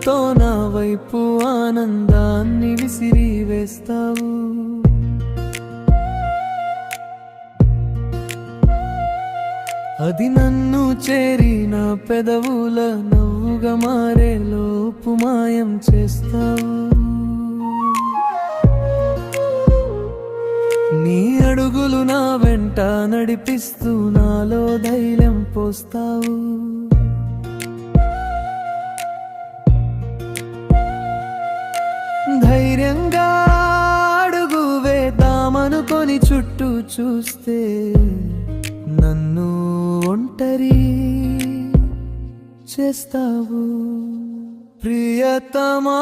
చూపుతో నా వైపు ఆనందాన్ని విసిరివేస్తావు. అది నన్ను చేరి నా పెదవుల నవ్వుగా మారే లోపు మాయం చేస్తావు. నీ అడుగులు నా వెంట నడిపిస్తూ నాలో ధైర్యం పోస్తావు. ధైర్యంగా అడుగు వేద్దామనుకొని చుట్టూ చూస్తే నన్ను ఒంటరి చేస్తావు. ప్రియతమా